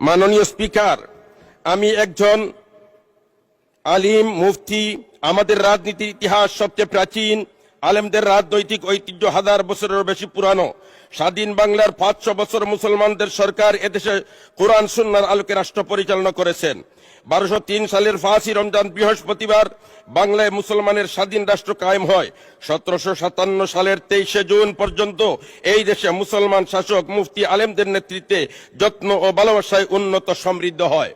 মাননীয় স্পিকার, আমি একজন আলিম মুফতি। আমাদের রাজনীতির ইতিহাস সবচেয়ে প্রাচীন। আলেমদের রাজনৈতিক ঐতিহ্য হাজার বছরের বেশি পুরানো। স্বাধীন বাংলার 500 বছর মুসলমানদের সরকার এদেশে কোরআন সুন্নাহর আলোকে রাষ্ট্র পরিচালনা করেছেন। 1203 সালের 5ই রমজান বৃহস্পতিবার বাংলায় মুসলমানের স্বাধীন রাষ্ট্র কায়েম হয়। 1757 সালের 23শে জুন পর্যন্ত এই দেশে মুসলমান শাসক মুফতি আলেমদের নেতৃত্বে যত্ন ও ভালোবাসায় উন্নত সমৃদ্ধ হয়।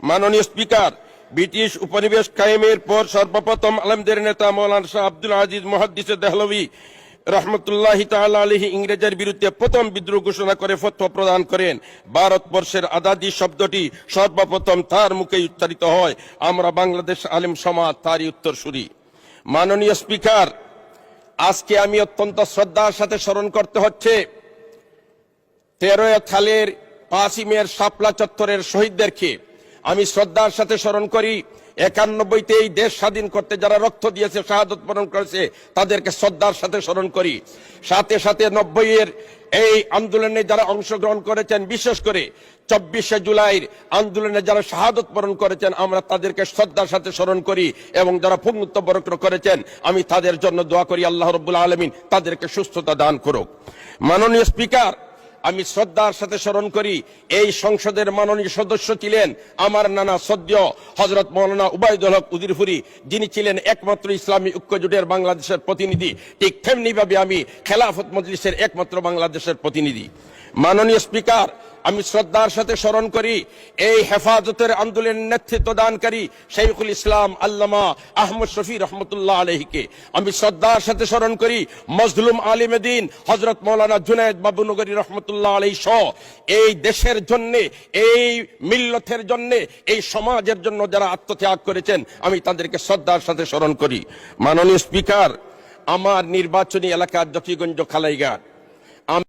মাননীয় স্পিকার, ব্রিটিশ উপনিবেশ কায়েমের পর সর্বপ্রথম আলেমদের নেতা মৌলানা শাহ আব্দুল আজিজ মুহাদ্দিস দেহলভী রহমতুল্লাহি তাআলা আলাইহি ইংরেজের বিরুদ্ধে প্রথম বিদ্রোহ ঘোষণা করে ফতোয়া প্রদান করেন। ভারতবর্ষের আজাদী শব্দটি সর্বপ্রথম তার মুখে উচ্চারিত হয়। আমরা বাংলাদেশ আলেম সমাজ তারই উত্তরসূরি। মাননীয় স্পিকার, আজকে আমি অত্যন্ত শ্রদ্ধার সাথে স্মরণ করতে হচ্ছে 13 সালের 5ই মের শাপলা চত্বরের শহীদদেরকে। আমি শ্রদ্ধার সাথে স্মরণ করি 91তে এই দেশ স্বাধীন করতে যারা রক্ত দিয়েছে, শাহাদত বরণ করেছে, তাদেরকে শ্রদ্ধার সাথে স্মরণ করি। সাথে সাথে 90-এর এই আন্দোলনে যারা অংশগ্রহণ করেছেন, বিশেষ করে 24শে জুলাইয়ের আন্দোলনে যারা শাহাদত বরণ করেছেন, আমরা তাদেরকে শ্রদ্ধার সাথে স্মরণ করি এবং যারা পুঙ্গুত্ব বরণ করেছেন, আমি তাদের জন্য দোয়া করি আল্লাহ রাব্বুল আলামিন তাদেরকে সুস্থতা দান করুক। মাননীয় স্পিকার, আমি শ্রদ্ধার সাথে স্মরণ করি এই সংসদের মাননীয় সদস্য ছিলেন আমার নানা সদ্য হযরত মাওলানা উবাইদুল হক উজিরপুরী, যিনি ছিলেন একমাত্র ইসলামী ঐক্যজোটের বাংলাদেশের প্রতিনিধি। ঠিক তেমনিভাবে আমি খেলাফত মজলিসের একমাত্র বাংলাদেশের প্রতিনিধি। মাননীয় স্পিকার, আমি শ্রদ্ধার সাথে স্মরণ করি এই হেফাজতের আন্দোলনের নেতৃত্ব দানকারী শাইখুল ইসলাম আল্লামা আহমদ শফি রহমতুল্লাহ আলাইহিকে। আমি শ্রদ্ধার সাথে স্মরণ করি মজলুম আলিমে দ্বীন হযরত মাওলানা জুনায়েদ বাবুনগরী রহমতুল্লাহ আলাইহি সহ এই দেশের জন্য, এই মিল্লতের জন্য, এই সমাজের জন্য যারা আত্মত্যাগ করেছেন, আমি তাদেরকে শ্রদ্ধার সাথে স্মরণ করি। মাননীয় স্পিকার, আমার নির্বাচনী এলাকা জকিগঞ্জ খালাইঘাট।